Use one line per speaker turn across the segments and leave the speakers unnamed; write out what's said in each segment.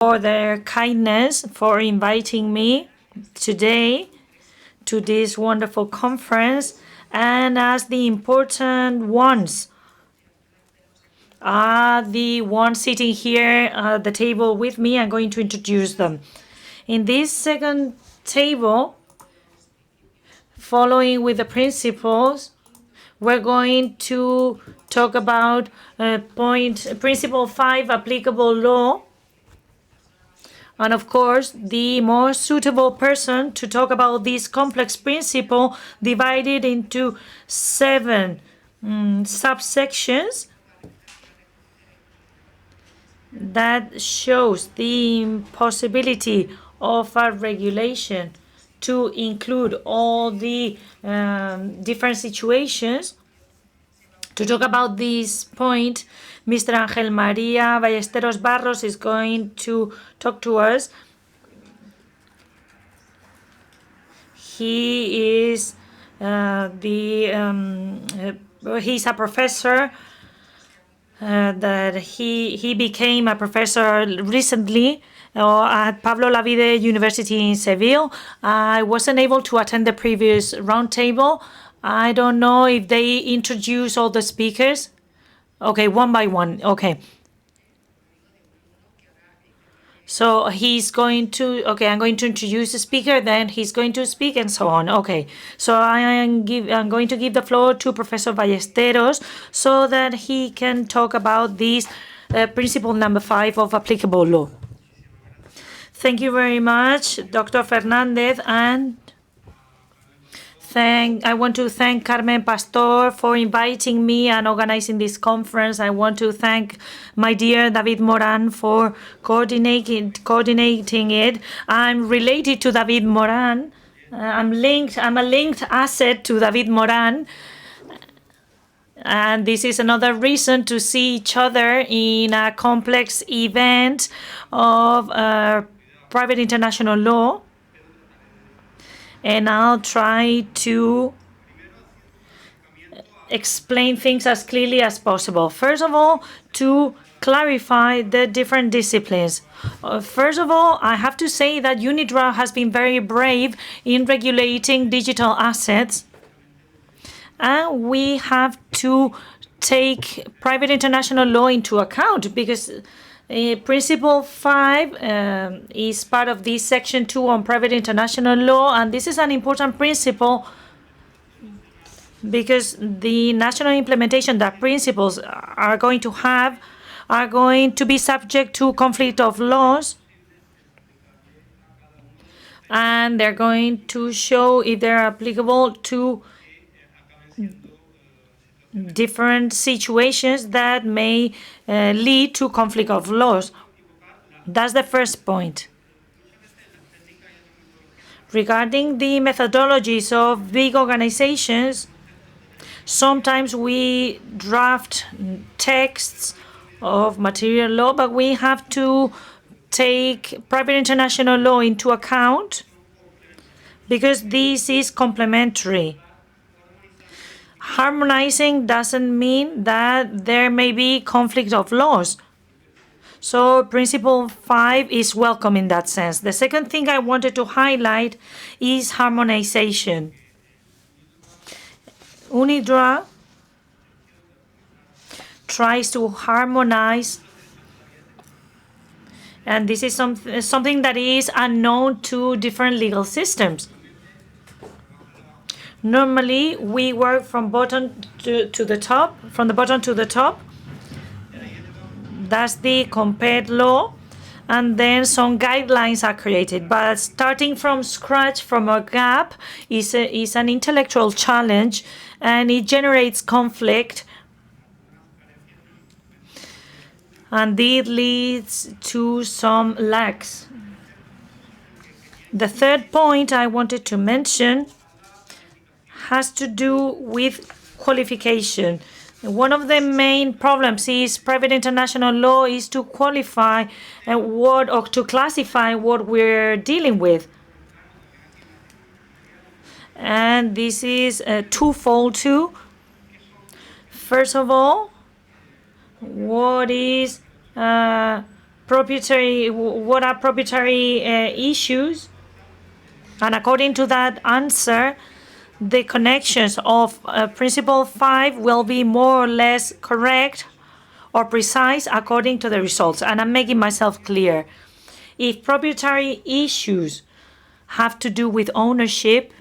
for their kindness, for inviting me today to this wonderful conference. And as the important ones are the ones sitting here at the table with me, I'm going to introduce them. In this second table, following with the principles, we're going to talk about Principle 5, applicable law. And of course, the more suitable person to talk about this complex principle divided into 7 subsections that shows the possibility of a regulation to include all the different situations. To talk about this point, Mr. Ángel María Ballesteros Barros is going to talk to us. He is he's a professor that he became a professor recently at Pablo Lavide University in Seville. I wasn't able to attend the previous roundtable. I don't know if they introduce all the speakers. Okay, one by one. Okay. So he's going to, I'm going to introduce the speaker, then he's going to speak and so on. Okay, so I'm going to give the floor to Professor Ballesteros so that he can talk about this principle number 5 of applicable law. Thank you very much, Dr. Fernandez, and I want to thank Carmen Pastor for inviting me and organizing this conference. I want to thank my dear David Moran for coordinating it. I'm related to David Moran. I'm a linked asset to David Moran. And this is another reason to see each other in a complex event of private international law. And I'll try to explain things as clearly as possible. First of all, to clarify the different disciplines. First of all, I have to say that UNIDROIT has been very brave in regulating digital assets. And we have to take private international law into account because Principle 5 is part of this Section 2 on private international law, and this is an important principle because the national implementation that principles are going to have are going to be subject to conflict of laws, and they're going to show if they're applicable to different situations that may lead to conflict of laws. That's the first point. Regarding the methodologies of big organizations, sometimes we draft texts of material law, but we have to take private international law into account because this is complementary. Harmonizing doesn't mean that there may be conflict of laws. So Principle 5 is welcome in that sense. The second thing I wanted to highlight is harmonization. UNIDROIT tries to harmonize, and this is something that is unknown to different legal systems. Normally, we work from bottom to the top, from the bottom to the top. That's the compared law, and then some guidelines are created. But starting from scratch, from a gap, is an intellectual challenge, and it generates conflict, and it leads to some lacks. The third point I wanted to mention has to do with qualification. One of the main problems is private international law is to qualify to classify what we're dealing with. And this is twofold too. First of all, what is what are proprietary issues, and according to that answer, the connections of Principle 5 will be more or less correct or precise according to the results. And I'm making myself clear. If proprietary issues have to do with ownership,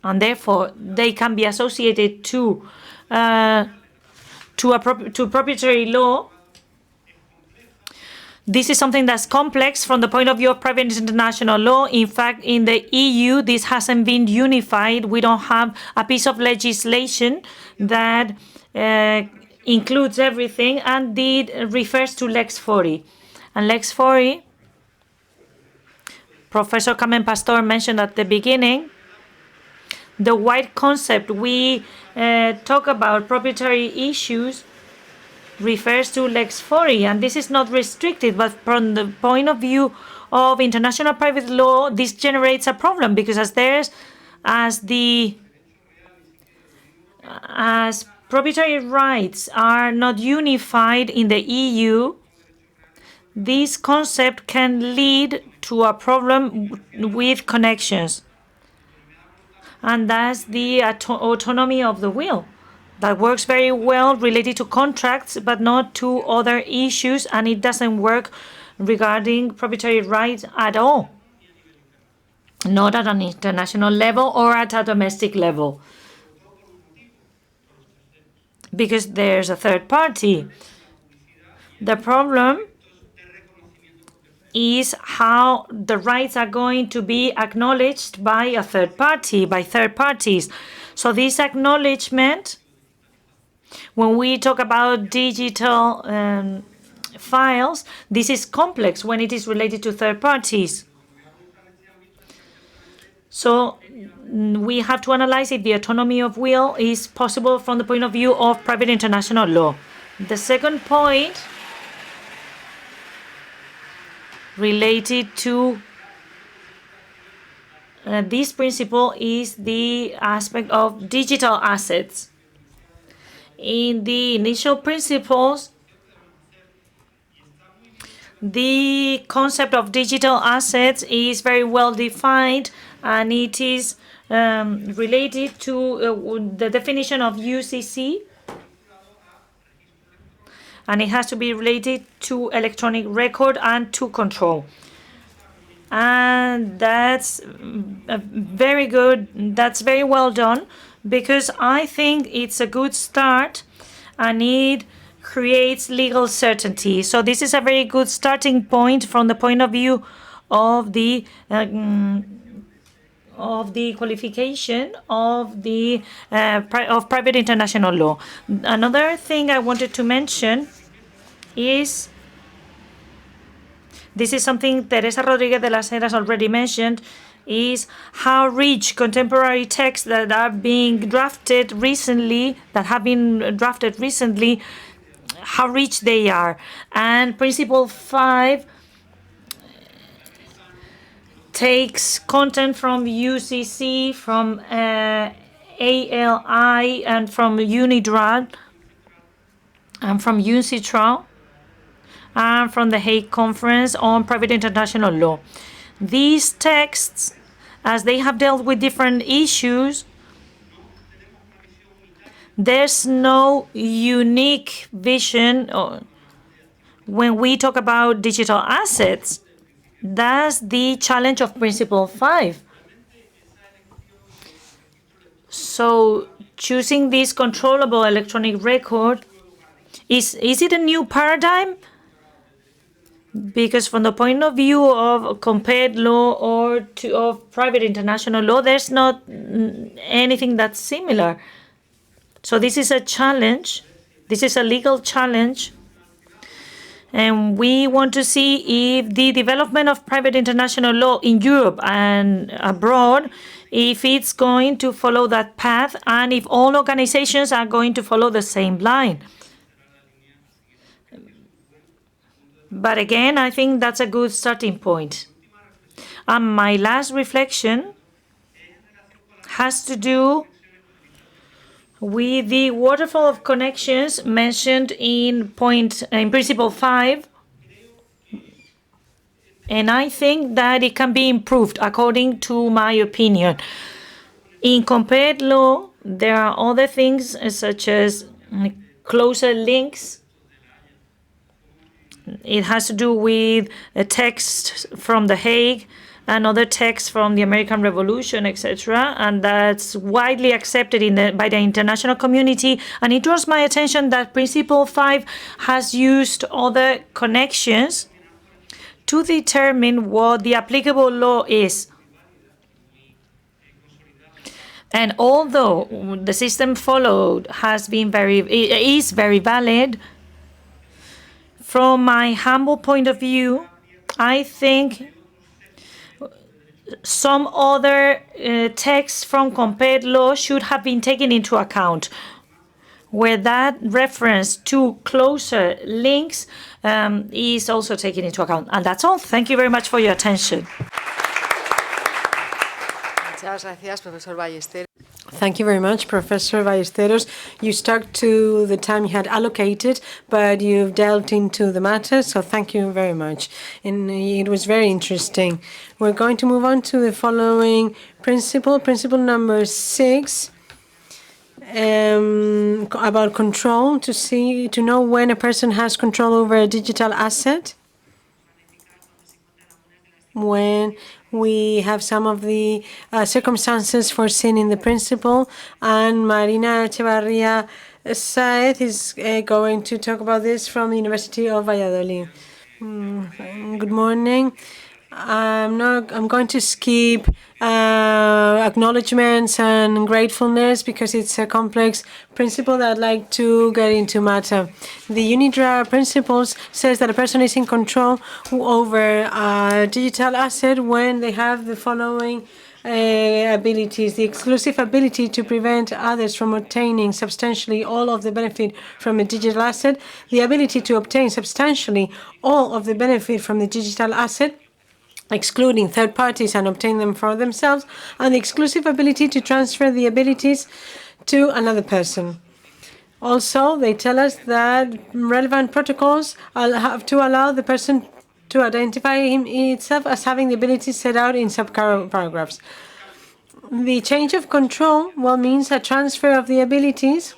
and therefore they can be associated to proprietary law, this is something that's complex from the point of view of private international law. In fact, in the EU, this hasn't been unified. We don't have a piece of legislation that includes everything, and it refers to Lex 40. And Lex 40, Professor Carmen Pastor mentioned at the beginning, the wide concept we talk about proprietary issues refers to Lex 40, and this is not restricted, but from the point of view of international private law, this generates a problem, because as proprietary rights are not unified in the EU, this concept can lead to a problem with connections, and that's the autonomy of the will. That works very well related to contracts, but not to other issues, and it doesn't work regarding proprietary rights at all, not at an international level or at a domestic level, because there's a third party. The problem is how the rights are going to be acknowledged by a third party, by third parties. So this acknowledgement, when we talk about digital files, this is complex when it is related to third parties. So we have to analyze if the autonomy of will is possible from the point of view of private international law. The second point related to this principle is the aspect of digital assets. In the initial principles, the concept of digital assets is very well defined, and it is related to the definition of UCC, and it has to be related to electronic record and to control. And that's very good. That's very well done, because I think it's a good start and it creates legal certainty. So this is a very good starting point from the point of view of the qualification of the of private international law. Another thing I wanted to mention is, this is something Teresa Rodriguez de las Heras already mentioned, is how rich contemporary texts that are being drafted recently, how rich they are. And Principle 5 takes content from UCC, from ALI, and from UNIDROIT, and from UNCITRAL, and from the Hague Conference on Private International Law. These texts, as they have dealt with different issues, there's no unique vision when we talk about digital assets. That's the challenge of Principle 5. So choosing this controllable electronic record, is it a new paradigm? Because from the point of view of compared law or of private international law, there's not anything that's similar. So this is a challenge. This is a legal challenge. And we want to see if the development of private international law in Europe and abroad, if it's going to follow that path, and if all organizations are going to follow the same line. But again, I think that's a good starting point. And my last reflection has to do with the waterfall of connections mentioned in Principle 5. and I think that it can be improved according to my opinion. In compared law, there are other things such as closer links. It has to do with a text from The Hague and other texts from the American Revolution, etc. And that's widely accepted by the international community. And it draws my attention that Principle 5 has used other connections to determine what the applicable law is. And although the system followed is very valid, from my humble point of view, I think some other texts from compared law should have been taken into account, where that reference to closer links is also taken into account. And that's all. Thank you very much for your attention.
Thank you very much, Professor Ballesteros. You stuck to the time you had allocated, but you've delved into the matter, so thank you very much. And it was very interesting. We're going to move on to the following principle number 6, about control, to know when a person has control over a digital asset. When we have some of the circumstances foreseen in the principle, and Marina Echevarria Saez is going to talk about this from the University of Valladolid. Good morning. I'm going to skip acknowledgements and gratefulness because it's a complex principle that I'd like to get into matter. The UNIDROIT principles says that a person is in control over a digital asset when they have the following abilities: the exclusive ability to prevent others from obtaining substantially all of the benefit from a digital asset, the ability to obtain substantially all of the benefit from the digital asset, excluding third parties and obtain them for themselves, and the exclusive ability to transfer the abilities to another person. Also, they tell us that relevant protocols have to allow the person to identify itself as having the abilities set out in subparagraphs. The change of control, means a transfer of the abilities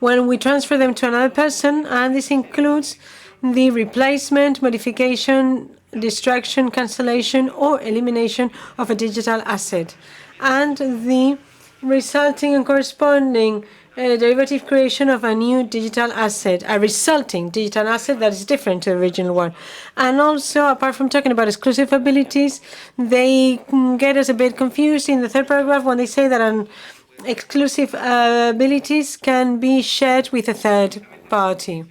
when we transfer them to another person, and this includes the replacement, modification, destruction, cancellation, or elimination of a digital asset, and the resulting and corresponding derivative creation of a new digital asset, a resulting digital asset that is different to the original one. And also, apart from talking about exclusive abilities, they get us a bit confused in the third paragraph when they say that an exclusive abilities can be shared with a third party.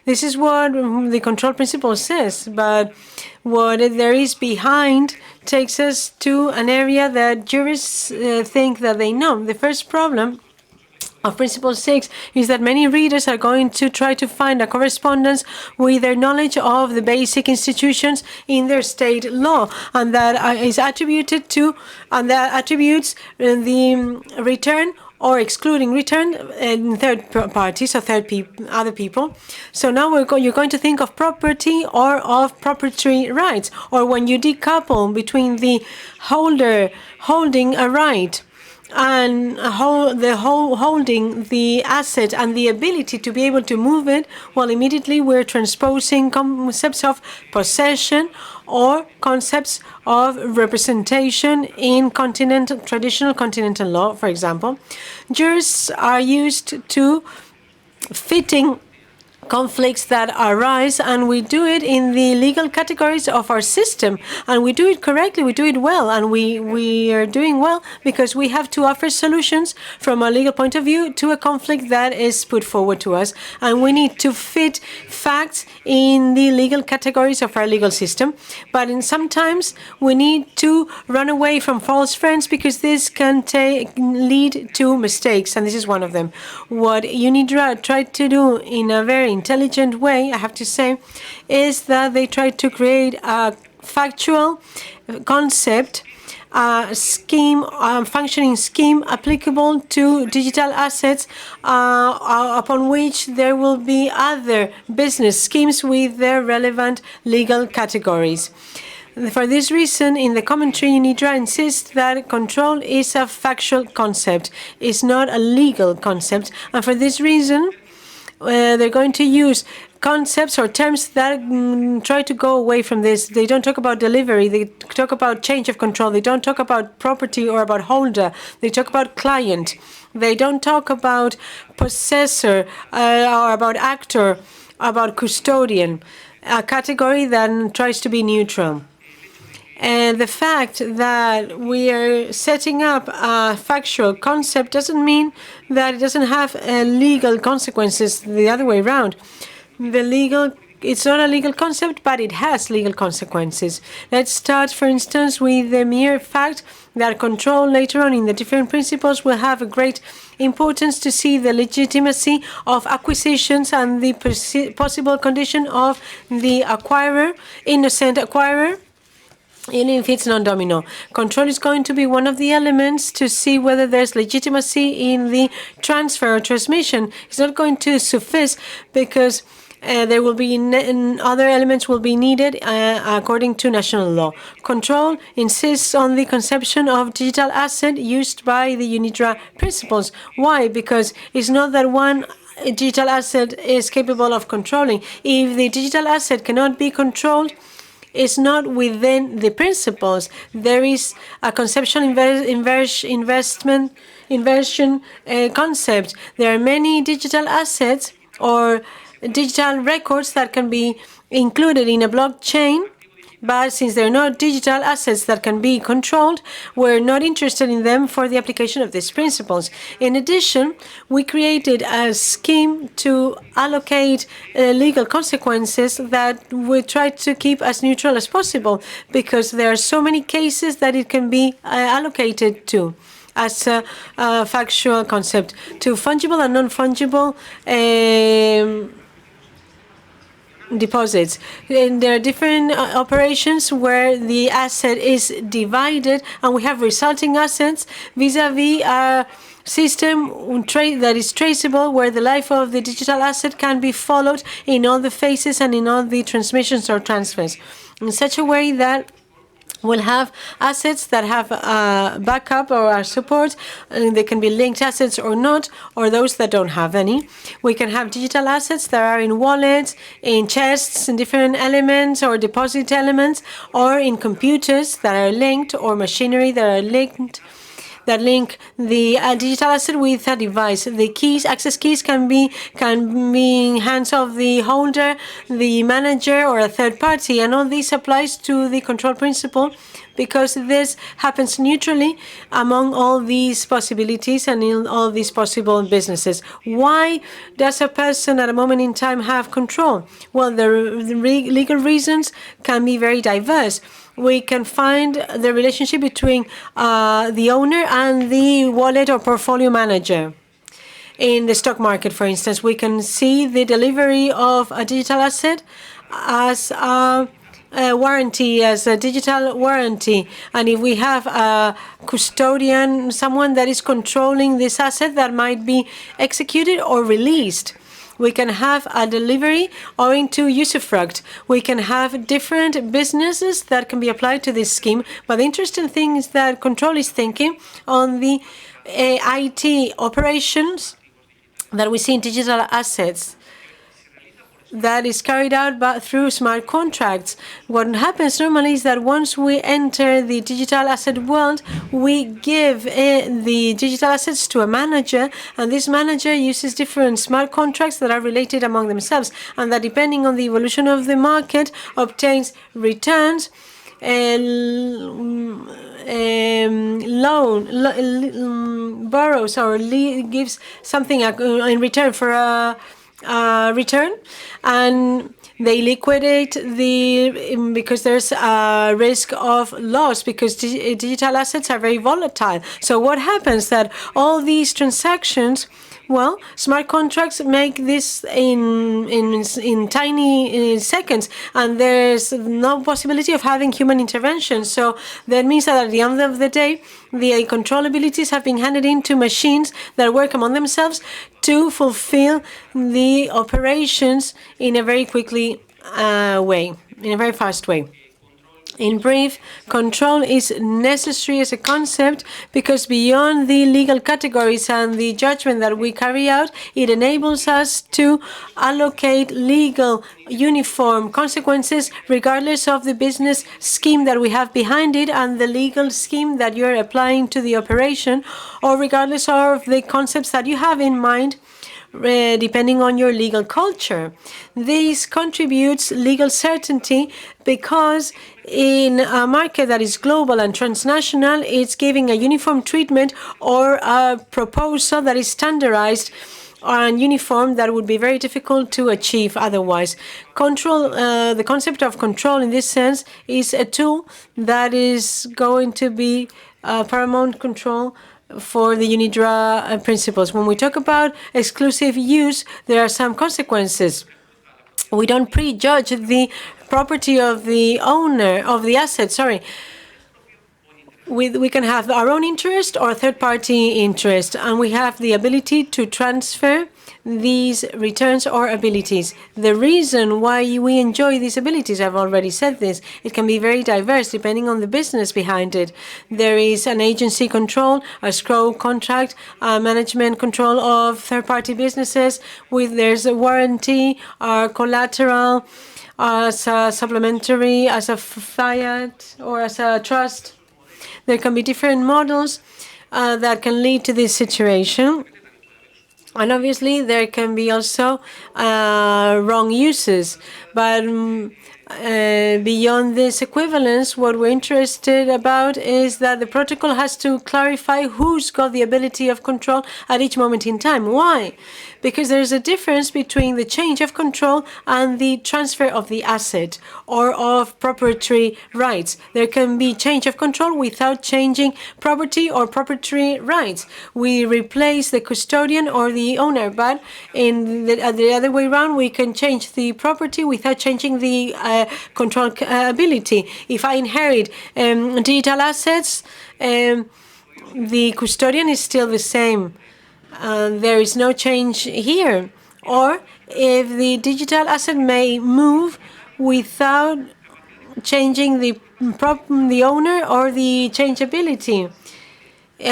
This is what the control principle says, but what there is behind takes us to an area that jurists think that they know. The first problem of Principle 6 is that many readers are going to try to find a correspondence with their knowledge of the basic institutions in their state law, and that is attributed to, and that attributes the return or excluding return in third parties or other people. So now you're going to think of property or of proprietary rights, or when you decouple between the holder holding a right and holding the asset and the ability to be able to move it, immediately we're transposing concepts of possession or concepts of representation in traditional continental law, for example. Jurists are used to fitting conflicts that arise, and we do it in the legal categories of our system, and we do it correctly, we do it well, and we are doing well because we have to offer solutions from a legal point of view to a conflict that is put forward to us, and we need to fit facts in the legal categories of our legal system. But sometimes we need to run away from false friends because this can lead to mistakes, and this is one of them. What UNIDROIT tried to do in a very intelligent way, I have to say, is that they tried to create a factual concept a scheme, a functioning scheme applicable to digital assets upon which there will be other business schemes with their relevant legal categories. For this reason, in the commentary, UNIDROIT insists that control is a factual concept, it's not a legal concept, and for this reason, they're going to use concepts or terms that try to go away from this. They don't talk about delivery. They talk about change of control. They don't talk about property or about holder. They talk about client. They don't talk about possessor or about actor, about custodian, a category that tries to be neutral. And the fact that we are setting up a factual concept doesn't mean that it doesn't have legal consequences the other way around. It's not a legal concept, but it has legal consequences. Let's start, for instance, with the mere fact that control later on in the different principles will have a great importance to see the legitimacy of acquisitions and the possible condition of the acquirer, innocent acquirer, even if it's non-domino. Control is going to be one of the elements to see whether there's legitimacy in the transfer or transmission. It's not going to suffice because there will be other elements will be needed according to national law. Control insists on the conception of digital asset used by the UNIDROIT principles. Why? Because it's not that one digital asset is capable of controlling. If the digital asset cannot be controlled, it's not within the principles. There is a conceptual inversion concept. There are many digital assets or digital records that can be included in a blockchain, but since they're not digital assets that can be controlled, we're not interested in them for the application of these principles. In addition, we created a scheme to allocate legal consequences that we try to keep as neutral as possible, because there are so many cases that it can be allocated to as a factual concept to fungible and non-fungible deposits. And there are different operations where the asset is divided and we have resulting assets vis-a-vis a system that is traceable, where the life of the digital asset can be followed in all the phases and in all the transmissions or transfers in such a way that we'll have assets that have backup or support, and they can be linked assets or not, or those that don't have any. We can have digital assets that are in wallets, in chests, in different elements or deposit elements, or in computers that are linked, or machinery that are linked, that link the digital asset with a device. The keys, access keys, can be in hands of the holder, the manager, or a third party, and all this applies to the control principle because this happens neutrally among all these possibilities and in all these possible businesses. Why does a person at a moment in time have control? Well, the legal reasons can be very diverse. We can find the relationship between the owner and the wallet or portfolio manager. In the stock market, for instance, we can see the delivery of a digital asset as a warranty, as a digital warranty. And if we have a custodian, someone that is controlling this asset that might be executed or released, we can have a delivery owing to usufruct. We can have different businesses that can be applied to this scheme. But the interesting thing is that control is thinking on the IT operations that we see in digital assets that is carried out through smart contracts. What happens normally is that once we enter the digital asset world, we give the digital assets to a manager, and this manager uses different smart contracts that are related among themselves, and that depending on the evolution of the market obtains returns, borrows or gives something in return for a return, and They liquidate because there's a risk of loss because digital assets are very volatile. So what happens that all these transactions, well, smart contracts make this in tiny seconds, and there's no possibility of having human intervention. So that means that at the end of the day, the controllabilities have been handed into machines that work among themselves to fulfill the operations in a very quickly way, in a very fast way. In brief, control is necessary as a concept because beyond the legal categories and the judgment that we carry out, it enables us to allocate legal uniform consequences regardless of the business scheme that we have behind it and the legal scheme that you're applying to the operation, or regardless of the concepts that you have in mind depending on your legal culture. This contributes legal certainty because in a market that is global and transnational, it's giving a uniform treatment or a proposal that is standardized and uniform that would be very difficult to achieve otherwise. Control, the concept of control in this sense is a tool that is going to be paramount control for the UNIDROIT principles. When we talk about exclusive use, there are some consequences. We don't prejudge the property of the owner of the asset. We can have our own interest or third-party interest, and we have the ability to transfer these returns or abilities. The reason why we enjoy these abilities, I've already said this, it can be very diverse depending on the business behind it. There is an agency control, a escrow contract, a management control of third-party businesses, there's a warranty, or collateral, as a supplementary, as a fiat, or as a trust. There can be different models that can lead to this situation. And obviously, there can be also wrong uses. But beyond this equivalence, what we're interested about is that the protocol has to clarify who's got the ability of control at each moment in time. Why? Because there's a difference between the change of control and the transfer of the asset or of proprietary rights. There can be change of control without changing property or proprietary rights. We replace the custodian or the owner, but in the other way around, we can change the property without changing the control ability. If I inherit digital assets, the custodian is still the same. There is no change here. Or if the digital asset may move without changing the owner or the changeability.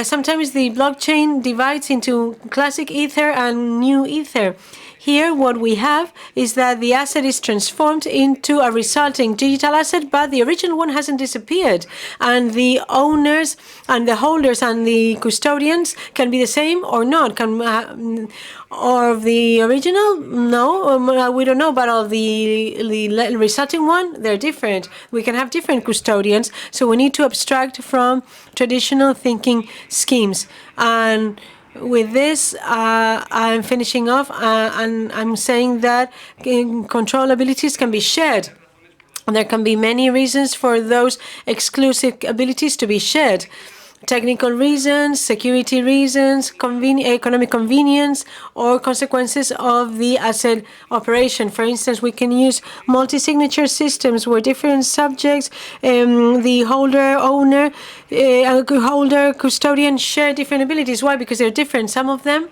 Sometimes the blockchain divides into classic Ether and new Ether. Here, what we have is that the asset is transformed into a resulting digital asset, but the original one hasn't disappeared. And the owners and the holders and the custodians can be the same or not. Or the original? No, we don't know. But of the resulting one, they're different. We can have different custodians. So we need to abstract from traditional thinking schemes. And with this, I'm finishing off, and I'm saying that control abilities can be shared. There can be many reasons for those exclusive abilities to be shared. Technical reasons, security reasons, economic convenience, or consequences of the asset operation. For instance, we can use multi-signature systems where different subjects, the holder, owner, holder, custodian share different abilities. Why? Because they're different. Some of them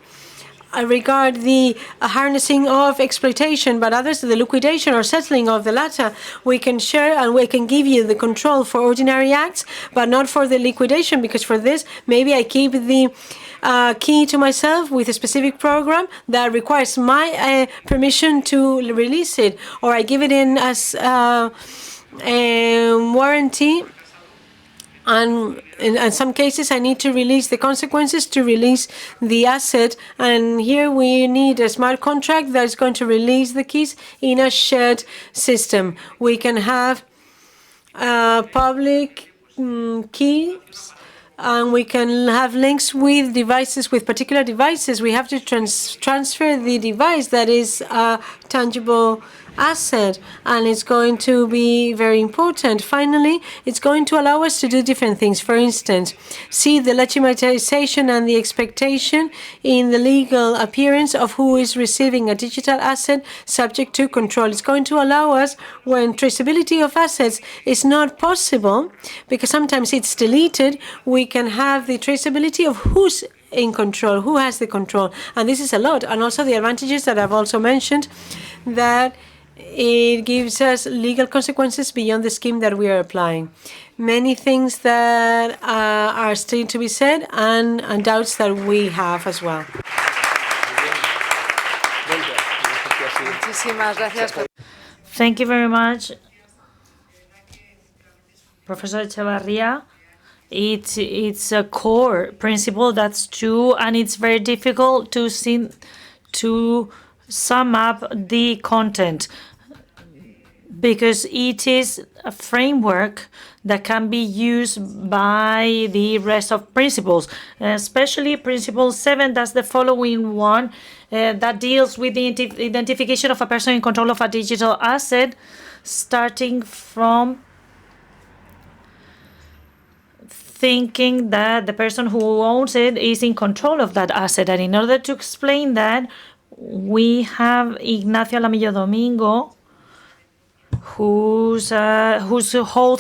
regard the harnessing of exploitation, but others the liquidation or settling of the latter. We can share and we can give you the control for ordinary acts, but not for the liquidation, because for this, maybe I keep the key to myself with a specific program that requires my permission to release it, or I give it in as warranty. And in some cases, I need to release the consequences to release the asset. And here we need a smart contract that is going to release the keys in a shared system. We can have public keys, and we can have links with devices, with particular devices. We have to transfer the device that is a tangible asset, and it's going to be very important. Finally, it's going to allow us to do different things. For instance, see the legitimization and the expectation in the legal appearance of who is receiving a digital asset subject to control. It's going to allow us, when traceability of assets is not possible, because sometimes it's deleted, we can have the traceability of who's in control, who has the control. And this is a lot. And also the advantages that I've also mentioned, that it gives us legal consequences beyond the scheme that we are applying. Many things that are still to be said, and doubts that we have as well.
Thank you very much, Professor Echevarria. It's a core principle, that's true, and it's very difficult to sum up the content, because it is a framework that can be used by the rest of principles, especially Principle 7, that's the following one, that deals with the identification of a person in control of a digital asset, starting from thinking that the person who owns it is in control of that asset. And in order to explain that, we have Ignacio Lamillo Domingo, who holds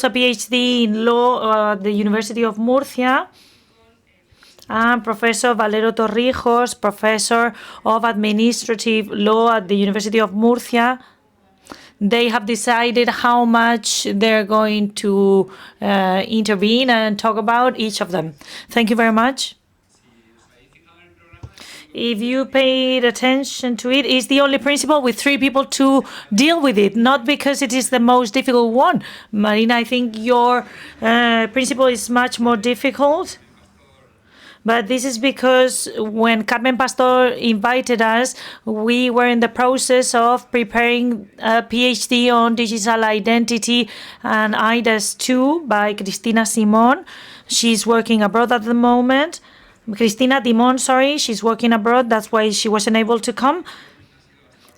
a PhD in law at the University of Murcia, and Professor Valero Torrijos, Professor of Administrative Law at the University of Murcia. They have decided how much they're going to intervene and talk about, each of them. Thank you very much. If you paid attention to it, it's the only principle with 3 people to deal with it, not because it is the most difficult one. Marina, I think your principle is much more difficult. But this is because when Carmen Pastor invited us, we were in the process of preparing a PhD on digital identity and IDAS 2 by Cristina Simón. She's working abroad at the moment. Cristina Dimon, sorry, she's working abroad. That's why she wasn't able to come.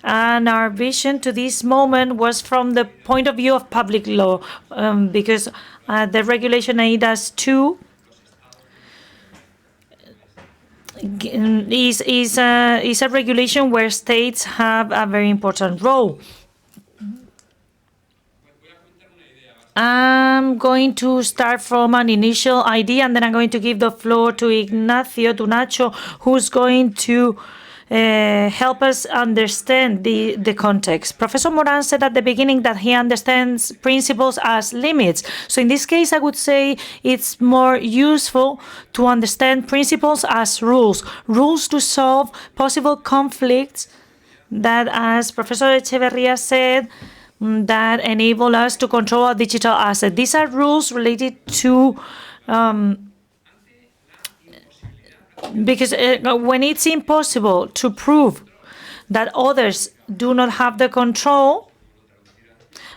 And our vision to this moment was from the point of view of public law, because the regulation IDAS 2 is a regulation where states have a very important role. I'm going to start from an initial idea, and then I'm going to give the floor to Ignacio, to Nacho, who's going to help us understand the context. Professor Moran said at the beginning that he understands principles as limits. So in this case, I would say it's more useful to understand principles as rules to solve possible conflicts that, as Professor Echevarria said, that enable us to control a digital asset. These are rules related to because when it's impossible to prove that others do not have the control,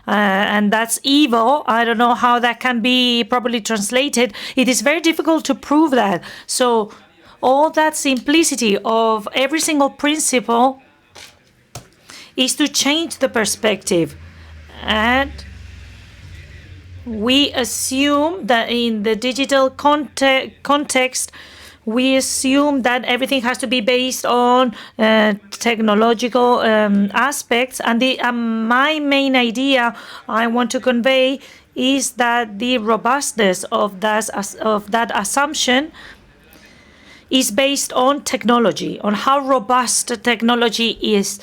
and that's evil, I don't know how that can be properly translated, it is very difficult to prove that. So all that simplicity of every single principle is to change the perspective. And we assume that in the digital context, we assume that everything has to be based on technological aspects. And my main idea I want to convey is that the robustness of that assumption is based on technology, on how robust technology is.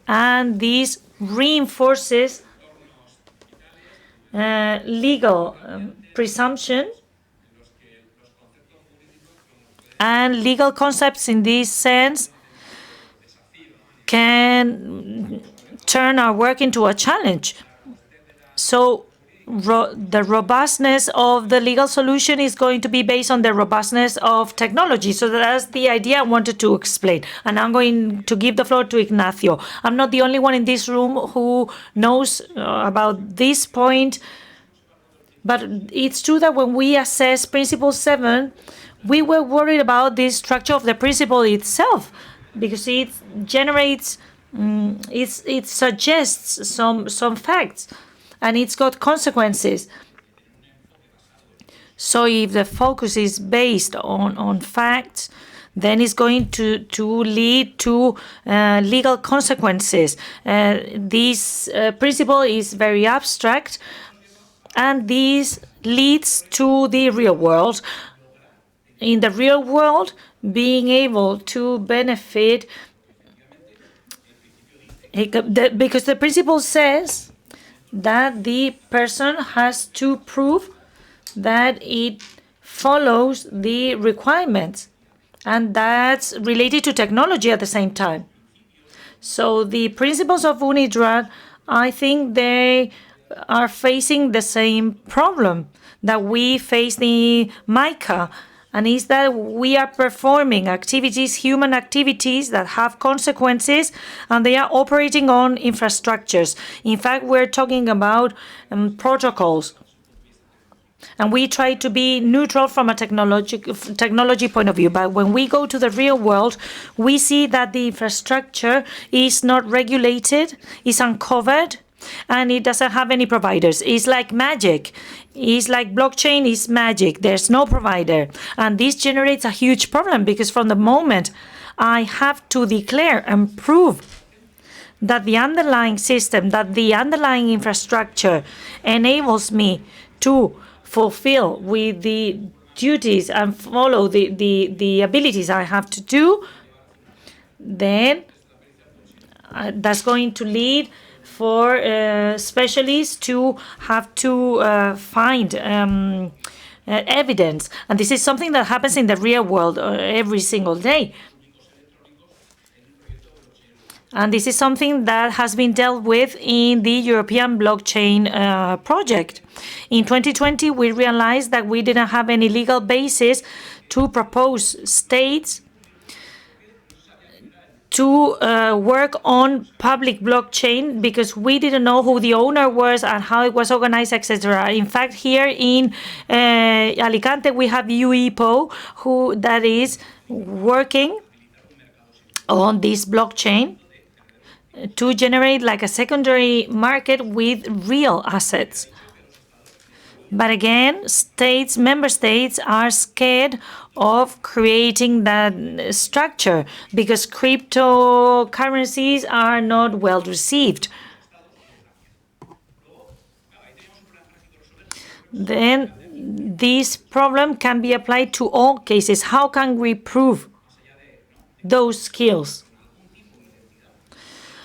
And this reinforces legal presumption, and legal concepts in this sense can turn our work into a challenge. So the robustness of the legal solution is going to be based on the robustness of technology. So that's the idea I wanted to explain. And I'm going to give the floor to Ignacio. I'm not the only one in this room who knows about this point, but it's true that when we assess Principle 7, we were worried about the structure of the principle itself, because it generates it suggests some facts, and it's got consequences. So if the focus is based on facts, then it's going to lead to legal consequences. This principle is very abstract, and this leads to the real world. In the real world, being able to benefit, because the principle says that the person has to prove that it follows the requirements, and that's related to technology at the same time. So the principles of UNIDROIT, I think they are facing the same problem that we face in MICA, and is that we are performing activities, human activities that have consequences, and they are operating on infrastructures. In fact, we're talking about protocols. And we try to be neutral from a technology point of view. But when we go to the real world, we see that the infrastructure is not regulated, is uncovered, and it doesn't have any providers. It's like magic. It's like blockchain is magic. There's no provider. And this generates a huge problem, because from the moment I have to declare and prove that the underlying system, that the underlying infrastructure enables me to fulfill with the duties and follow the abilities I have to do, then that's going to lead for specialists to have to find evidence. And this is something that happens in the real world every single day. And this is something that has been dealt with in the European blockchain project. In 2020, we realized that we didn't have any legal basis to propose states to work on public blockchain, because we didn't know who the owner was and how it was organized, etc. In fact, here in Alicante, we have UIPO, who that is working on this blockchain to generate like a secondary market with real assets. But again, member states are scared of creating that structure because cryptocurrencies are not well received. Then this problem can be applied to all cases. How can we prove those skills?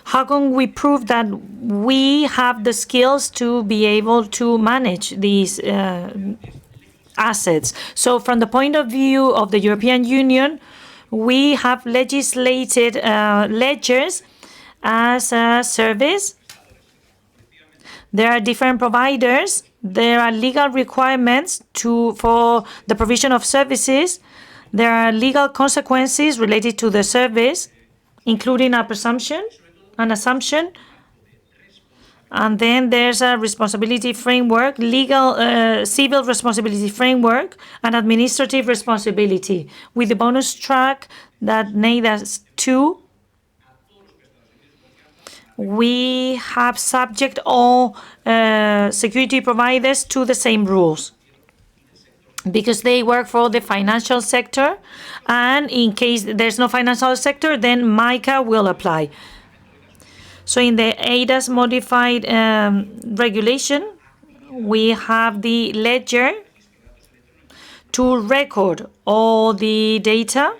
How can we prove that we have the skills to be able to manage these assets? So from the point of view of the European Union, we have legislated ledgers as a service. There are different providers. There are legal requirements for the provision of services. There are legal consequences related to the service, including an assumption, and then there's a responsibility framework, legal civil responsibility framework, and administrative responsibility. With the bonus track that NAIDAS 2, we have subject all security providers to the same rules, because they work for the financial sector, and in case there's no financial sector, then MICA will apply. So in the ADAS modified regulation, we have the ledger to record all the data.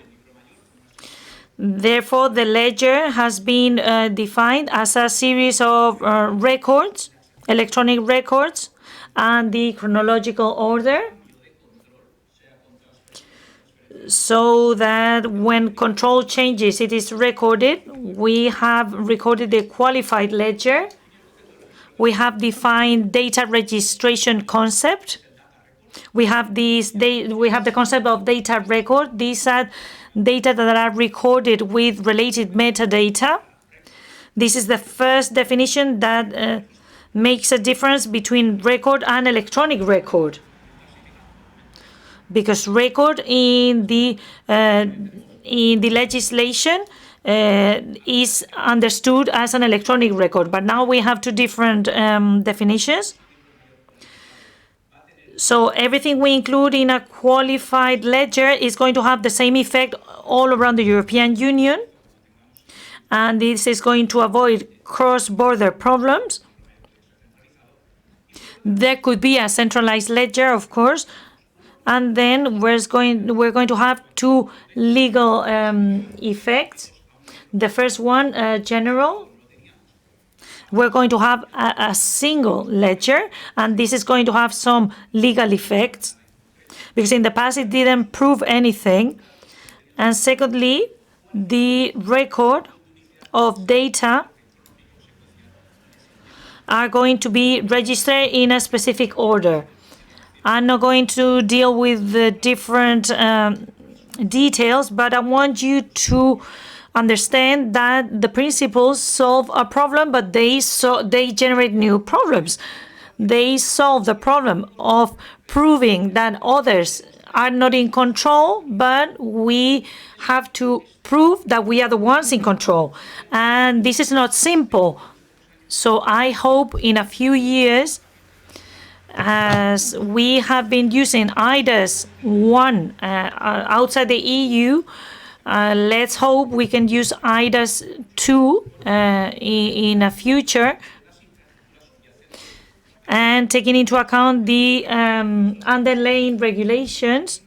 Therefore, the ledger has been defined as a series of records, electronic records, and the chronological order, so that when control changes, it is recorded. We have recorded the qualified ledger. We have defined data registration concept. We have the concept of data record. These are data that are recorded with related metadata. This is the first definition that makes a difference between record and electronic record. Because record in the legislation is understood as an electronic record, but now we have two different definitions. So everything we include in a qualified ledger is going to have the same effect all around the European Union. And this is going to avoid cross-border problems. There could be a centralized ledger, of course, and then we're going to have two legal effects. The first one, general. We're going to have a single ledger, and this is going to have some legal effects, because in the past it didn't prove anything. And secondly, the record of data are going to be registered in a specific order. I'm not going to deal with the different details, but I want you to understand that the principles solve a problem, but they generate new problems. They solve the problem of proving that others are not in control, but we have to prove that we are the ones in control. And this is not simple. So I hope in a few years, as we have been using IDAS 1 outside the EU, let's hope we can use IDAS 2 in a future, and taking into account the underlying regulations.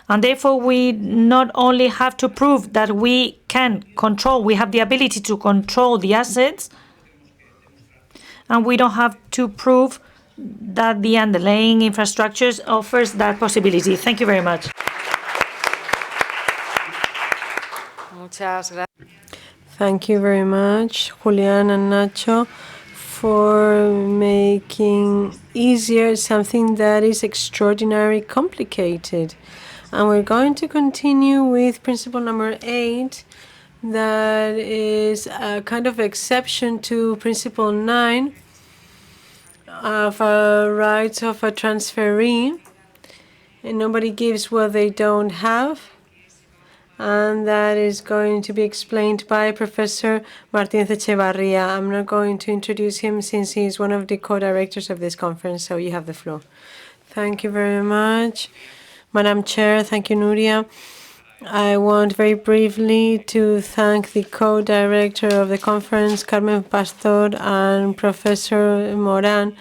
And therefore, we not only have to prove that we can control, we have the ability to control the assets, and we don't have to prove that the underlying infrastructures offers that possibility. Thank you very much.
Thank you very much, Julián and Nacho, for making easier something that is extraordinarily complicated. And we're going to continue with principle number 8, that is a kind of exception to principle 9 of rights of a transferee, and nobody gives what they don't have. And that is going to be explained by Professor Martínez Echevarría. I'm not going to introduce him since he's one of the co-directors of this conference, so you have the floor. Thank you very much, Madam Chair. Thank you, Nuria. I want very briefly to thank the co-director of the conference, Carmen Pastor, and Professor Moran.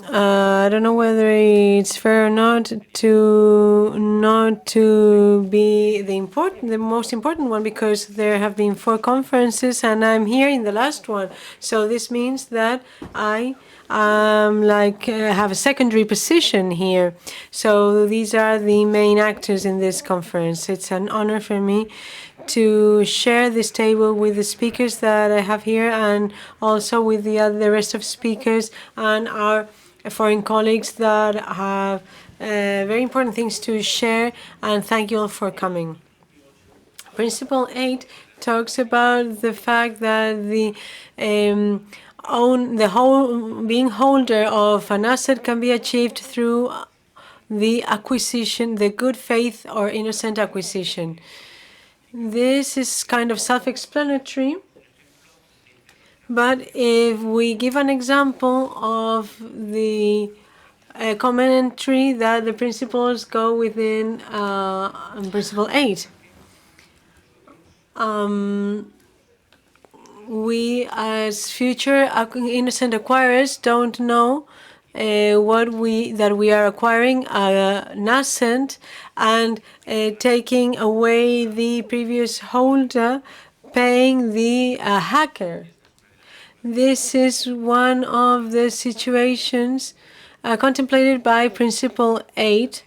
I don't know whether it's fair or not to be the most important one, because there have been 4 conferences and I'm here in the last one. So this means that I have a secondary position here. So these are the main actors in this conference. It's an honor for me to share this table with the speakers that I have here, and also with the rest of speakers and our foreign colleagues that have very important things to share, and thank you all for coming. Principle 8 talks about the fact that being holder of an asset can be achieved through the acquisition, the good faith or innocent acquisition. This is kind of self-explanatory, but if we give an example of the commentary that the principles go within Principle 8, we as future innocent acquirers don't know that we are acquiring an asset and taking away the previous holder, paying the hacker. This is one of the situations contemplated by Principle 8,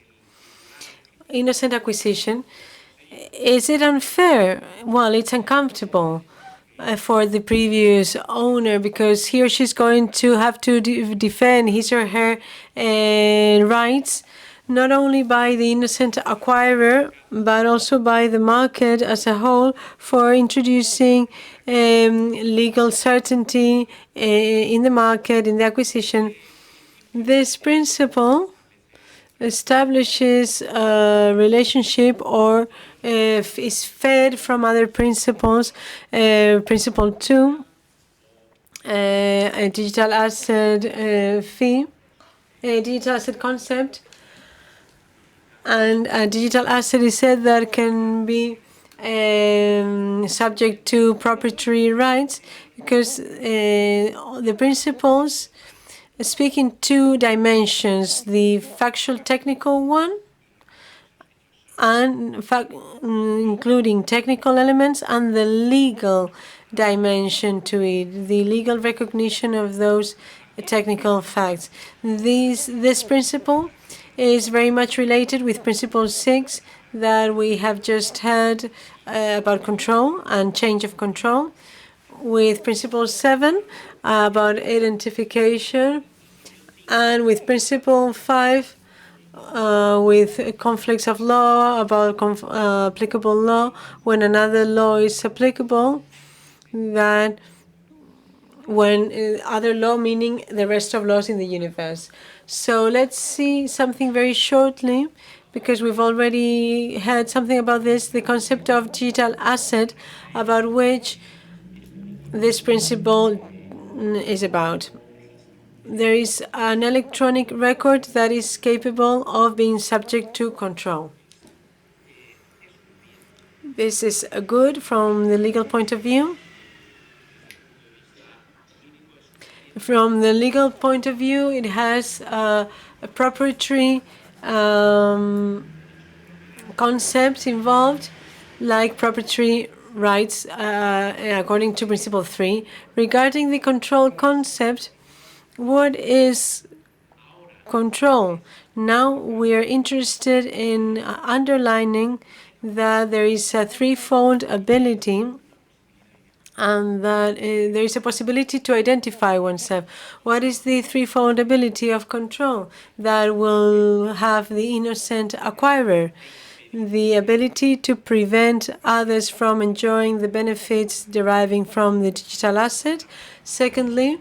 innocent acquisition. Is it unfair? Well, it's uncomfortable for the previous owner, because he or she's going to have to defend his or her rights, not only by the innocent acquirer, but also by the market as a whole, for introducing legal certainty in the market, in the acquisition. This principle establishes a relationship or is fed from other principles. Principle 2, a digital asset fee, a digital asset concept. And a digital asset is said that can be subject to proprietary rights because the principles speak in two dimensions, the factual technical one and including technical elements, and the legal dimension to it, the legal recognition of those technical facts. This principle is very much related with principle 6 that we have just heard about control and change of control, with principle 7 about identification, and with principle 5 with conflicts of law, about applicable law, when another law is applicable, that when other law, meaning the rest of laws in the universe. So let's see something very shortly, because we've already heard something about this, the concept of digital asset, about which this principle is about. There is an electronic record that is capable of being subject to control. This is good from the legal point of view. From the legal point of view, it has a proprietary concepts involved, like proprietary rights, according to principle 3. Regarding the control concept, what is control? Now we are interested in underlining that there is a threefold ability, and that there is a possibility to identify oneself. What is the threefold ability of control? That will have the innocent acquirer, the ability to prevent others from enjoying the benefits deriving from the digital asset. Secondly,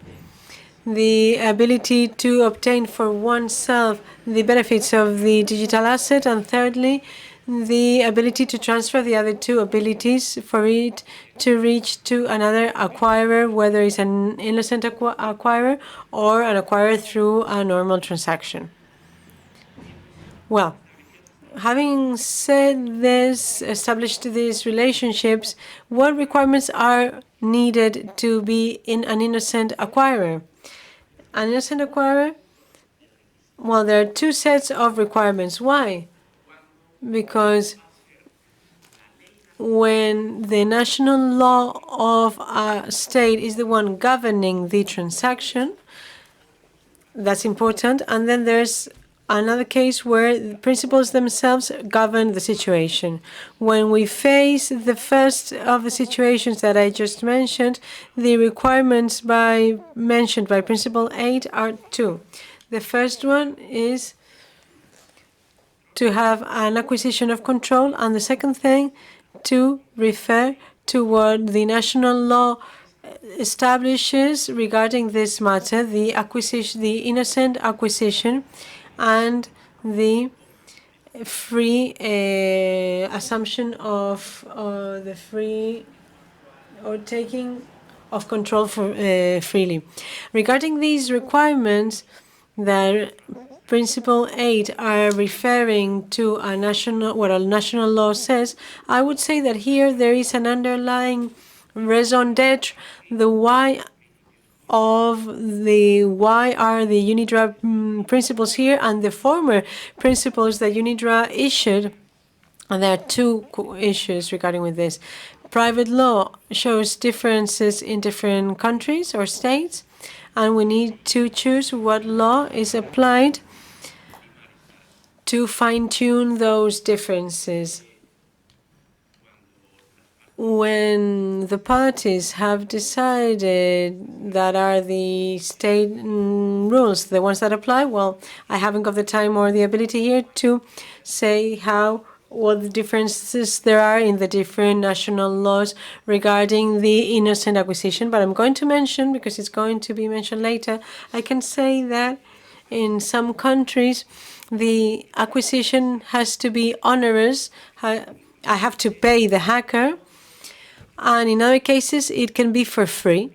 the ability to obtain for oneself the benefits of the digital asset. And thirdly, the ability to transfer the other two abilities for it to reach to another acquirer, whether it's an innocent acquirer or an acquirer through a normal transaction. Well, having said this, established these relationships, what requirements are needed to be in an innocent acquirer? An innocent acquirer? Well, there are two sets of requirements. Why? Because when the national law of a state is the one governing the transaction, that's important. And then there's another case where the principles themselves govern the situation. When we face the first of the situations that I just mentioned, the requirements mentioned by principle 8 are two. The first one is to have an acquisition of control, and the second thing, to refer to what the national law establishes regarding this matter, the acquisition, the innocent acquisition, and the free assumption of the free or taking of control for freely. Regarding these requirements, that Principle 8 are referring to a what a national law says, I would say that here there is an underlying raison d'etre, the why are the UNIDROIT principles here, and the former principles that UNIDROIT issued. And there are two issues regarding with this. Private law shows differences in different countries or states, and we need to choose what law is applied to fine-tune those differences. When the parties have decided that are the state rules, the ones that apply, well, I haven't got the time or the ability here to say what the differences there are in the different national laws regarding the innocent acquisition, but I'm going to mention, because it's going to be mentioned later, I can say that In some countries, the acquisition has to be onerous. I have to pay the hacker. And in other cases, it can be for free.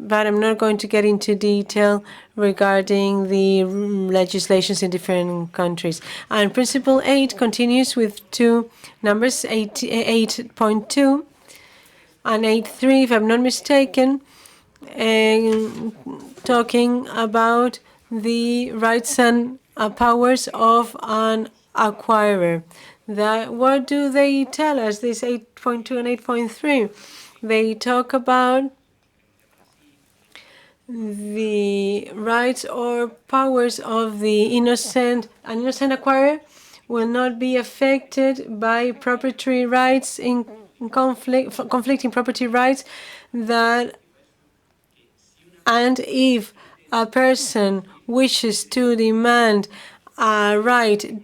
But I'm not going to get into detail regarding the legislations in different countries. And Principle 8 continues with two numbers, 8.2 and 8.3, if I'm not mistaken, talking about the rights and powers of an acquirer. What do they tell us, this 8.2 and 8.3? They talk about the rights or powers of an innocent acquirer will not be affected by property rights in conflicting property rights and if a person wishes to demand a right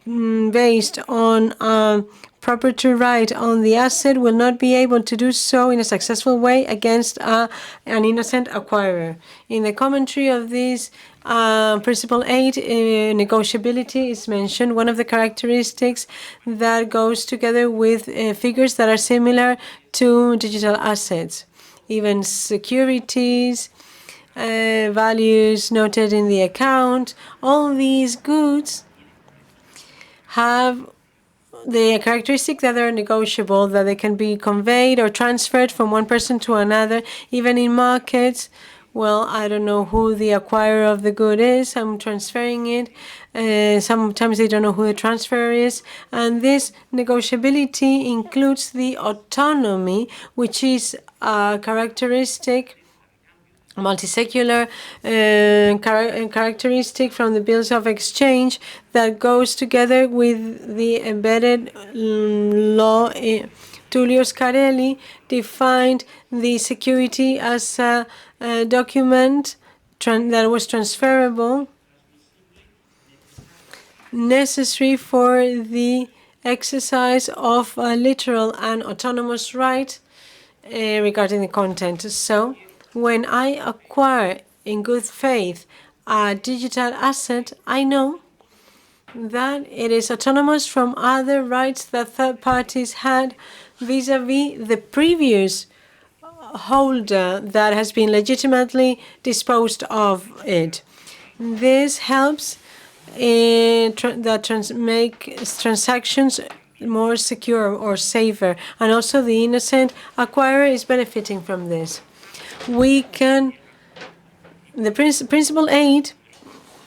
based on a property right on the asset will not be able to do so in a successful way against an innocent acquirer. In the commentary of this Principle 8, negotiability is mentioned, one of the characteristics that goes together with figures that are similar to digital assets. Even securities, values noted in the account, all these goods have the characteristic that they're negotiable, that they can be conveyed or transferred from one person to another, even in markets. Well, I don't know who the acquirer of the good is. I'm transferring it. Sometimes they don't know who the transferor is. And this negotiability includes the autonomy, which is a characteristic multi-secular characteristic from the bills of exchange that goes together with the embedded law. Tullio Scarelli defined the security as a document that was transferable, necessary for the exercise of a literal and autonomous right regarding the content. So, when I acquire in good faith a digital asset, I know that it is autonomous from other rights that third parties had vis-a-vis the previous holder that has been legitimately disposed of it. This helps make transactions more secure or safer, and also the innocent acquirer is benefiting from this. The Principle 8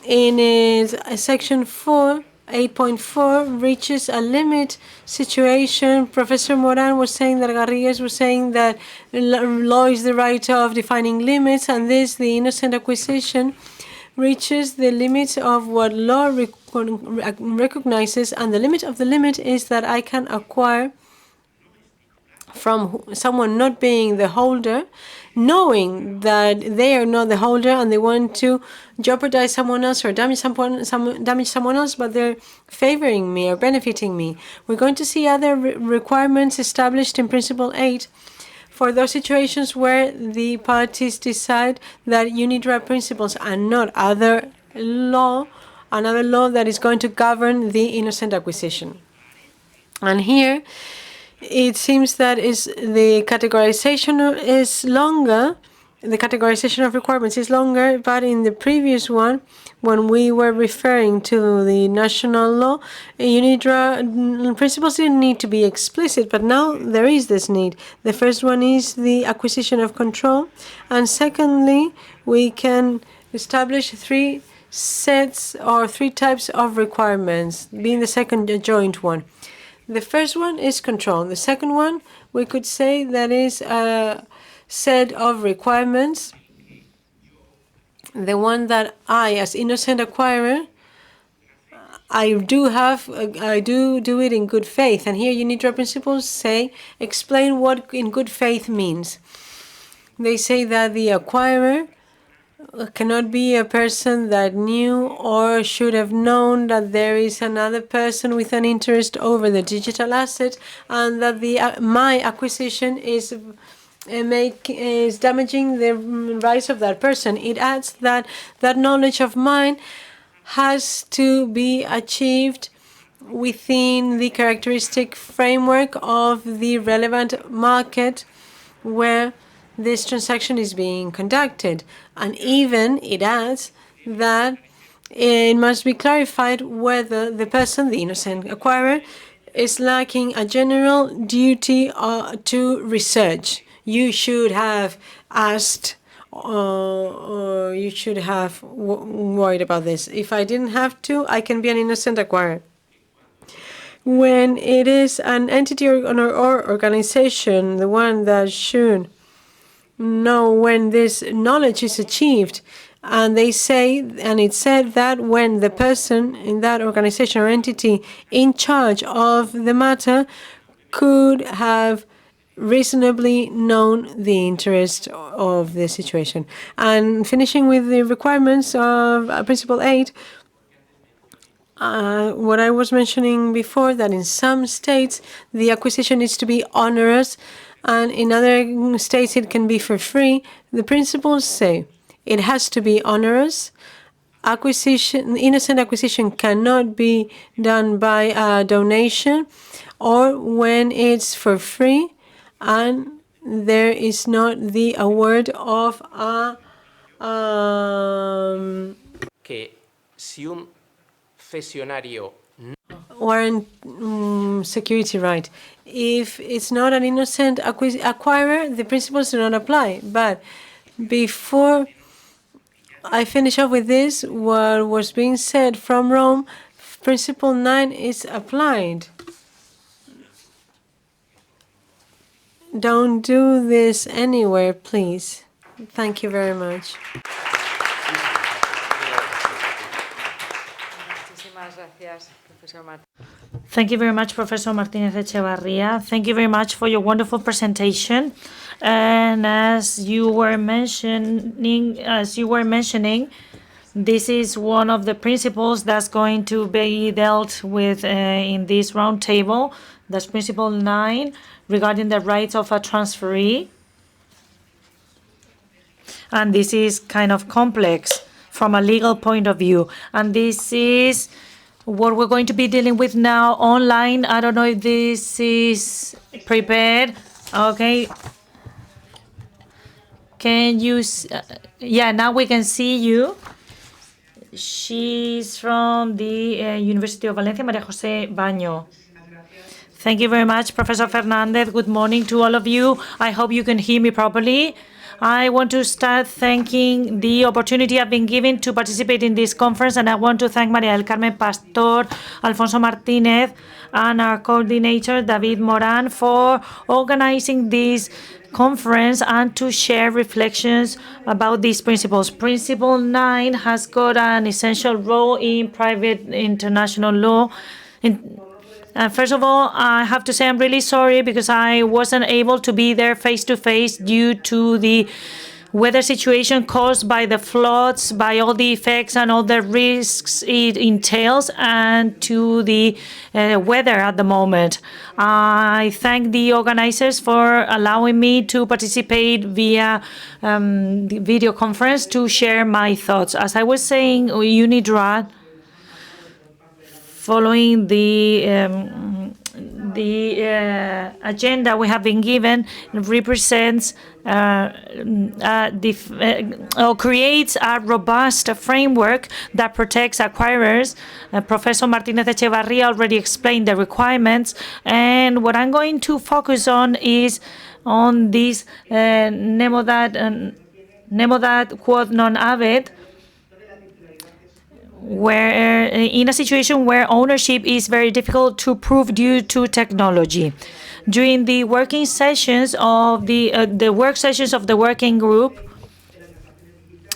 in section 4, 8.4 reaches a limit situation. Professor Moran was saying that Garrigues was saying that law is the right of defining limits, and this, the innocent acquisition, reaches the limits of what law recognizes, and the limit of the limit is that I can acquire from someone not being the holder, knowing that they are not the holder and they want to jeopardize someone else or damage someone else, but they're favoring me or benefiting me. We're going to see other requirements established in Principle 8 for those situations where the parties decide that UNIDROIT principles and not another law that is going to govern the innocent acquisition. And here, it seems that the categorization is longer. The categorization of requirements is longer, but in the previous one, when we were referring to the national law, UNIDROIT principles didn't need to be explicit, but now there is this need. The first one is the acquisition of control, and secondly, we can establish three sets or three types of requirements, being the second joint one. The first one is control. The second one, we could say that is a set of requirements. The one that I, as innocent acquirer, I do it in good faith. And here UNIDROIT principles explain what in good faith means. They say that the acquirer cannot be a person that knew or should have known that there is another person with an interest over the digital asset, and that my acquisition is damaging the rights of that person. It adds that knowledge of mine has to be achieved within the characteristic framework of the relevant market where this transaction is being conducted. And even it adds that it must be clarified whether the person, the innocent acquirer, is lacking a general duty to research. You should have asked or you should have worried about this. If I didn't have to, I can be an innocent acquirer. When it is an entity or organization, the one that should know when this knowledge is achieved, and they say, and it said that when the person in that organization or entity in charge of the matter could have reasonably known the interest of the situation. And finishing with the requirements of Principle 8, what I was mentioning before, that in some states the acquisition needs to be onerous, and in other states it can be for free. The principles say it has to be onerous. Innocent acquisition cannot be done by a donation or when it's for free and there is not the award of a
que si un cesionario
warrant security right. If it's not an innocent acquirer, the principles do not apply. But before I finish up with this, what was being said from Rome, Principle 9 is applied. Don't do this anywhere, please. Thank you very much.
Thank you very much, Professor Martinez Echevarria. Thank you very much for your wonderful presentation. And as you were mentioning, this is one of the principles that's going to be dealt with in this roundtable. That's Principle 9 regarding the rights of a transferee. And this is kind of complex from a legal point of view. And this is what we're going to be dealing with now online. I don't know if this is prepared. Okay. Can you, yeah, now we can see you. She's from the University of Valencia, María José Baño. Thank you very much, Professor Fernandez. Good morning to all of you. I hope you can hear me properly. I want to start thanking the opportunity I've been given to participate in this conference, and I want to thank María del Carmen Pastor, Alfonso Martinez, and our coordinator, David Moran, for organizing this conference and to share reflections about these principles. Principle 9 has got an essential role in private international law. First of all, I have to say I'm really sorry because I wasn't able to be there face to face due to the weather situation caused by the floods, by all the effects and all the risks it entails, and to the weather at the moment. I thank the organizers for allowing me to participate via the video conference to share my thoughts. As I was saying, UNIDROIT, following the agenda we have been given, represents or creates a robust framework that protects acquirers. Professor Martinez Echevarria already explained the requirements, and what I'm going to focus on is on this nemodat quod non habet, where in a situation where ownership is very difficult to prove due to technology. During the working sessions of the work sessions of the working group,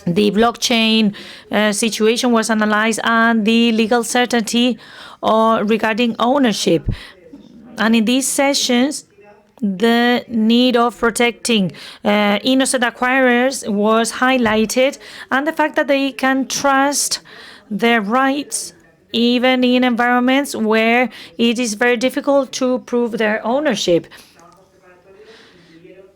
the blockchain situation was analyzed and the legal certainty regarding ownership. And in these sessions, the need of protecting innocent acquirers was highlighted, and the fact that they can trust their rights even in environments where it is very difficult to prove their ownership.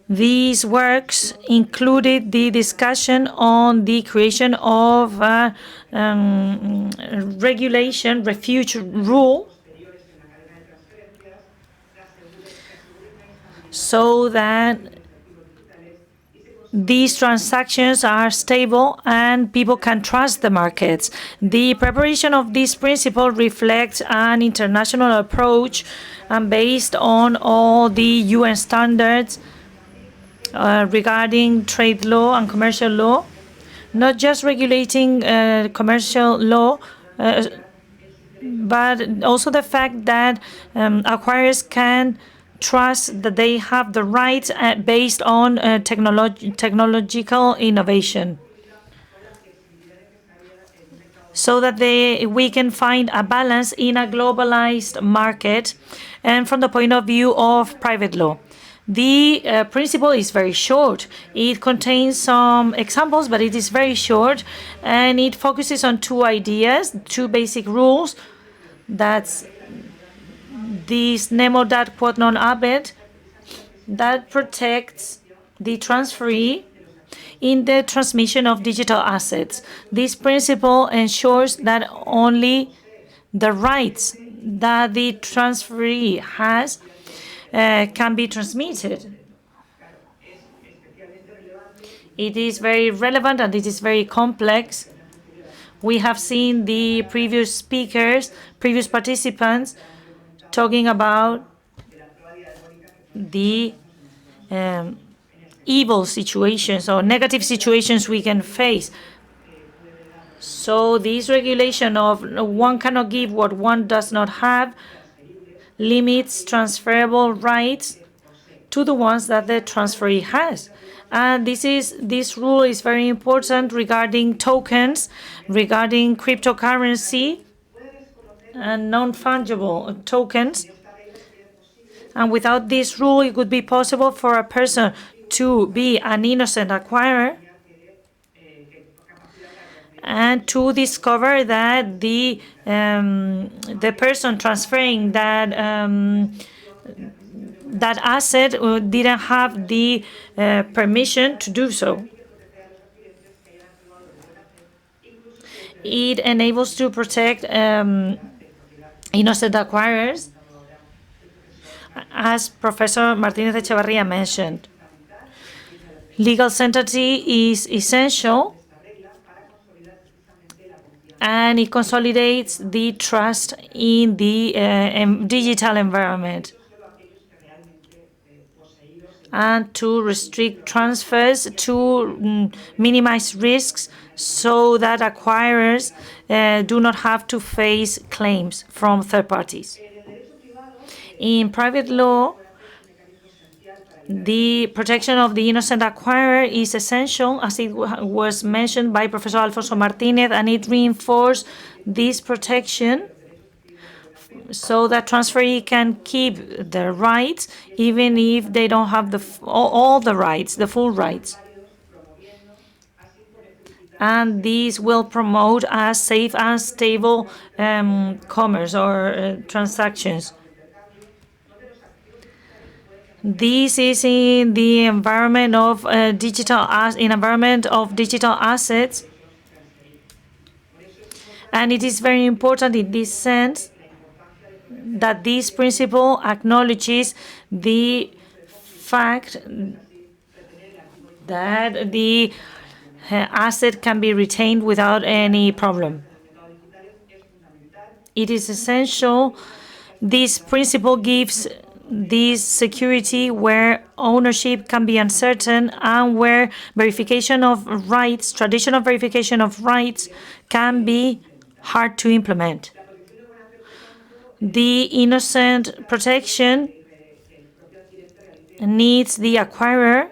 These works included the discussion on the creation of a regulation refuge rule so that these transactions are stable and people can trust the markets. The preparation of this principle reflects an international approach based on all the UN standards regarding trade law and commercial law, not just regulating commercial law, but also the fact that acquirers can trust that they have the rights based on technological innovation, so that we can find a balance in a globalized market and from the point of view of private law. The principle is very short. It contains some examples, but it is very short, and it focuses on two ideas, two basic rules. That's this nemo dat quod non habet, that protects the transferee in the transmission of digital assets. This principle ensures that only the rights that the transferee has can be transmitted. It is very relevant and it is very complex. We have seen the previous speakers, previous participants, talking about the evil situations or negative situations we can face. So this regulation of one cannot give what one does not have limits transferable rights to the ones that the transferee has. And this rule is very important regarding tokens, regarding cryptocurrency and non-fungible tokens. And without this rule, it would be possible for a person to be an innocent acquirer and to discover that the person transferring that asset didn't have the permission to do so. It enables to protect innocent acquirers, as Professor Martinez Echevarria mentioned. Legal certainty is essential, and it consolidates the trust in the digital environment, and to restrict transfers, to minimize risks so that acquirers do not have to face claims from third parties. In private law, the protection of the innocent acquirer is essential, as it was mentioned by Professor Alfonso Martinez, and it reinforced this protection so that transferee can keep their rights even if they don't have all the rights, the full rights. And these will promote a safe and stable commerce or transactions. This is in the environment of digital assets, and it is very important in this sense that this principle acknowledges the fact that the asset can be retained without any problem. It is essential. This principle gives this security where ownership can be uncertain and where verification of rights, traditional verification of rights, can be hard to implement. The innocent protection needs the acquirer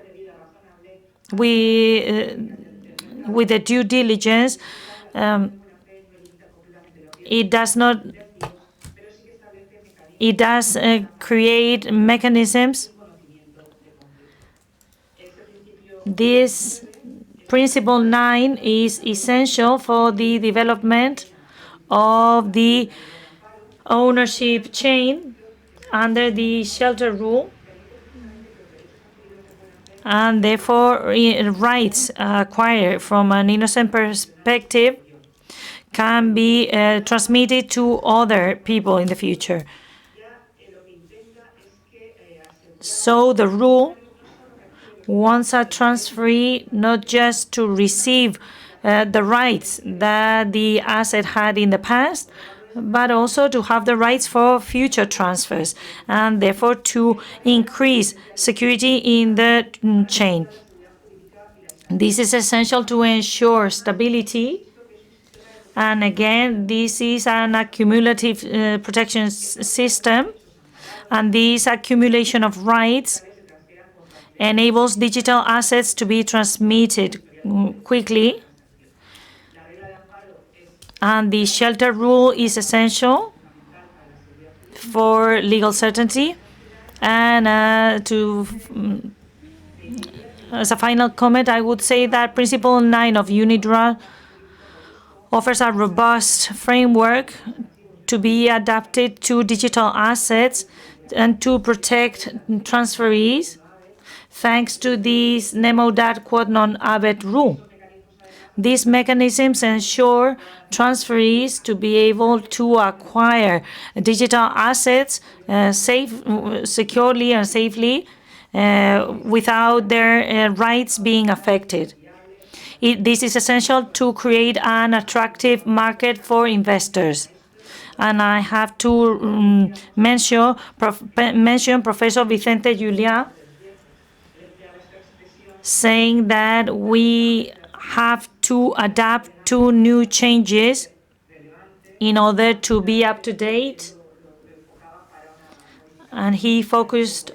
with the due diligence. It does create mechanisms. This principle 9 is essential for the development of the ownership chain under the shelter rule. and therefore rights acquired from an innocent perspective can be transmitted to other people in the future. So the rule wants a transferee not just to receive the rights that the asset had in the past, but also to have the rights for future transfers, and therefore to increase security in the chain. This is essential to ensure stability. And again, this is an accumulative protection system, and this accumulation of rights enables digital assets to be transmitted quickly. And the shelter rule is essential for legal certainty. And as a final comment, I would say that Principle 9 of UNIDROIT offers a robust framework to be adapted to digital assets and to protect transferees, thanks to this nemo dat quod non habet rule. These mechanisms ensure transferees to be able to acquire digital assets securely and safely without their rights being affected. This is essential to create an attractive market for investors. And I have to mention Professor Vicente Juliá saying that we have to adapt to new changes in order to be up to date. And he focused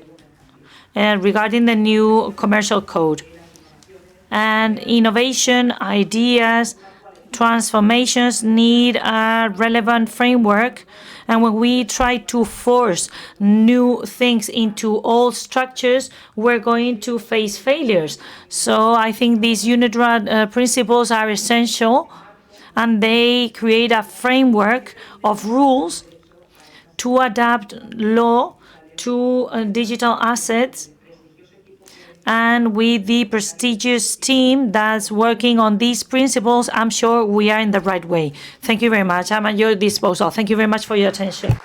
regarding the new commercial code. And innovation, ideas, transformations need a relevant framework. And when we try to force new things into old structures, we're going to face failures. So I think these UNIDROIT principles are essential, and they create a framework of rules to adapt law to digital assets. And with the prestigious team that's working on these principles, I'm sure we are in the right way. Thank you very much. I'm at your disposal. Thank you very much for your attention.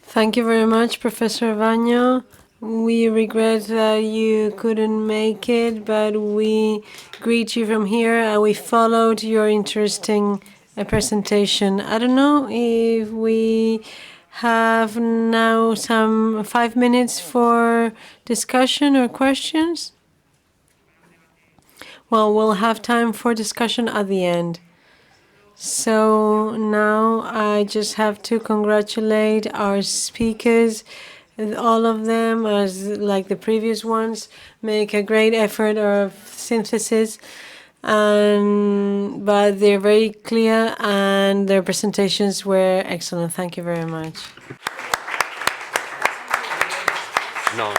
Thank you very much, Professor Baño. We regret that you couldn't make it, but we greet you from here and we followed your interesting presentation. I don't know if we have now some 5 minutes for discussion or questions. Well, we'll have time for discussion at the end. So now I just have to congratulate our speakers. All of them, as like the previous ones, make a great effort of synthesis, but they're very clear and their presentations were excellent. Thank you very much.
No.